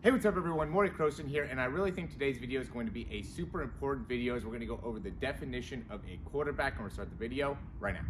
Hey, what's up everyone? Morey Croson here, and I really think today's video is going to be a super important video as we're going to go over the definition of a quarterback, and we're going to start the video right now.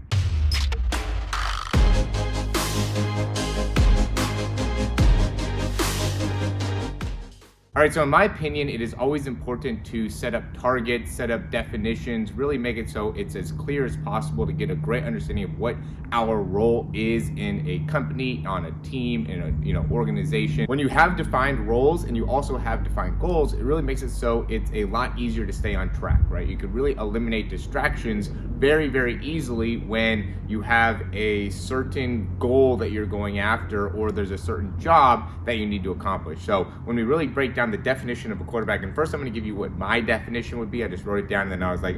All right, so in my opinion, it is always important to set up targets, set up definitions, really make it so it's as clear as possible to get a great understanding of what our role is in a company, on a team, in a organization. When you have defined roles and you also have defined goals, it really makes it so it's a lot easier to stay on track, right? You could really eliminate distractions very, very easily when you have a certain goal that you're going after, or there's a certain job that you need to accomplish. So when we really break down the definition of a quarterback, and first I'm going to give you what my definition would be. I just wrote it down and then I was like,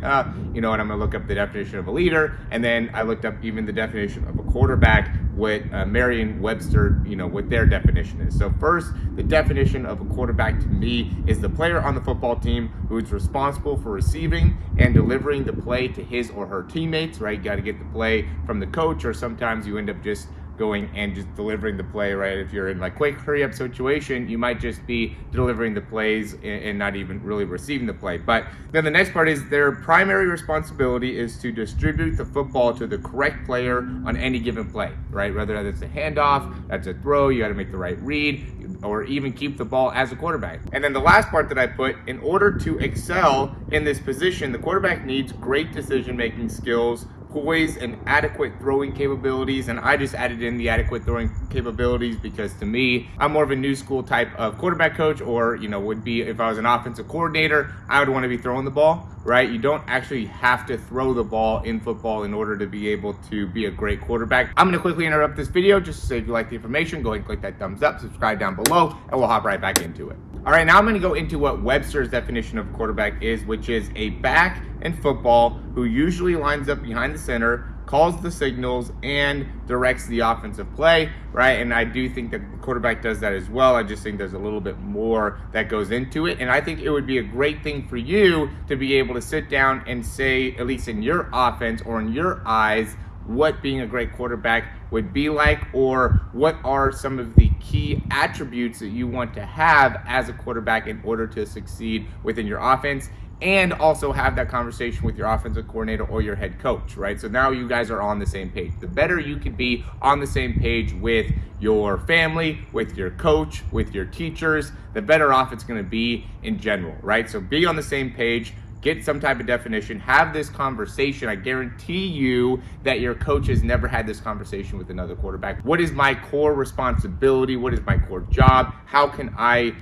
you know what, I'm going to look up the definition of a leader, and then I looked up even the definition of a quarterback, what Merriam-Webster, what their definition is. So first, the definition of a quarterback to me is the player on the football team who is responsible for receiving and delivering the play to his or her teammates, right? You got to get the play from the coach, or sometimes you end up just going and just delivering the play, right? If you're in like quick hurry up situation, you might just be delivering the plays and not even really receiving the play. But then the next part is their primary responsibility is to distribute the football to the correct player on any given play, right? Whether that's a handoff, that's a throw, you got to make the right read, or even keep the ball as a quarterback. And then the last part that I put, in order to excel in this position, the quarterback needs great decision-making skills, poise, and adequate throwing capabilities. And I just added in the adequate throwing capabilities because to me, I'm more of a new school type of quarterback coach, or would be if I was an offensive coordinator, I would want to be throwing the ball, right? You don't actually have to throw the ball in football in order to be able to be a great quarterback. I'm going to quickly interrupt this video just to say if you like the information, go ahead and click that thumbs up, subscribe down below, and we'll hop right back into it. All right, now I'm going to go into what Webster's definition of quarterback is, which is a back in football who usually lines up behind the center, calls the signals, and directs the offensive play, right? And I do think that the quarterback does that as well. I just think there's a little bit more that goes into it. And I think it would be a great thing for you to be able to sit down and say, at least in your offense or in your eyes, what being a great quarterback would be like, or what are some of the key attributes that you want to have as a quarterback in order to succeed within your offense, and also have that conversation with your offensive coordinator or your head coach, right? So now you guys are on the same page. The better you can be on the same page with your family, with your coach, with your teachers, the better off it's going to be in general, right? So be on the same page. Get some type of definition, have this conversation. I guarantee you that your coach has never had this conversation with another quarterback. What is my core responsibility? What is my core job? How can I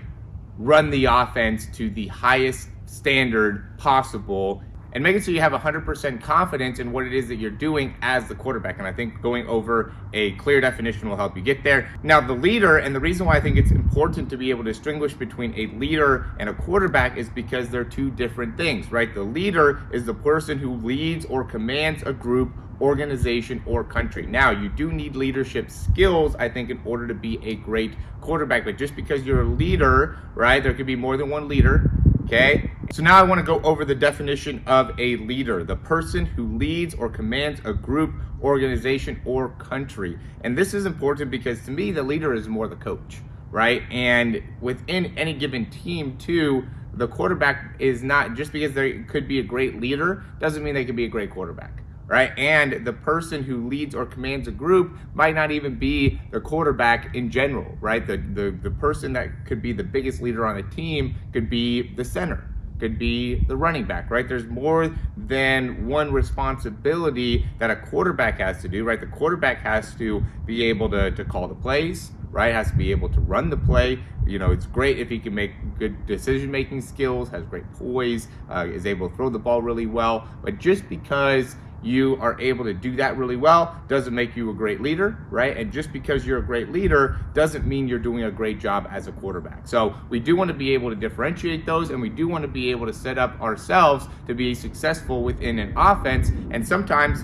run the offense to the highest standard possible, and make it so you have 100% confidence in what it is that you're doing as the quarterback? And I think going over a clear definition will help you get there. Now, the leader, and the reason why I think it's important to be able to distinguish between a leader and a quarterback is because they're two different things, right? The leader is the person who leads or commands a group, organization, or country. Now, you do need leadership skills, I think, in order to be a great quarterback. But just because you're a leader, right, there could be more than one leader. Okay, so now I want to go over the definition of a leader, the person who leads or commands a group, organization, or country. And this is important because to me, the leader is more the coach, right? And within any given team too, the quarterback is not, just because they could be a great leader, doesn't mean they can be a great quarterback, right? And the person who leads or commands a group might not even be the quarterback in general, right? The person that could be the biggest leader on a team could be the center, could be the running back, right? There's more than one responsibility that a quarterback has to do, right? The quarterback has to be able to call the plays, right? Has to be able to run the play. It's great if he can make good decision-making skills, has great poise, is able to throw the ball really well. But just because you are able to do that really well doesn't make you a great leader, right? And just because you're a great leader doesn't mean you're doing a great job as a quarterback. So we do want to be able to differentiate those, and we do want to be able to set up ourselves to be successful within an offense. And sometimes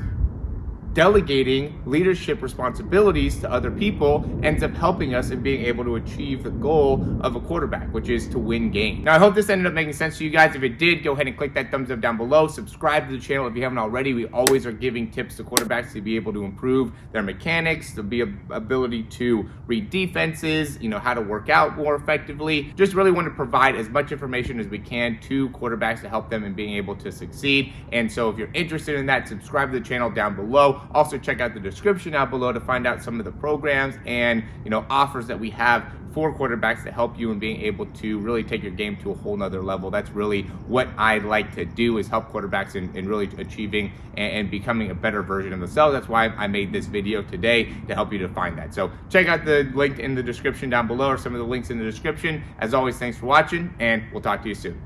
delegating leadership responsibilities to other people ends up helping us in being able to achieve the goal of a quarterback, which is to win games. Now, I hope this ended up making sense to you guys. If it did, go ahead and click that thumbs up down below. Subscribe to the channel if you haven't already. We always are giving tips to quarterbacks to be able to improve their mechanics, to be ability to read defenses, how to work out more effectively. Just really want to provide as much information as we can to quarterbacks to help them in being able to succeed. And so if you're interested in that, subscribe to the channel down below. Also, check out the description down below to find out some of the programs and offers that we have for quarterbacks to help you in being able to really take your game to a whole nother level. That's really what I like to do, is help quarterbacks in really achieving and becoming a better version of themselves. That's why I made this video today, to help you to find that. So check out the link in the description down below, or some of the links in the description. As always, thanks for watching, and we'll talk to you soon.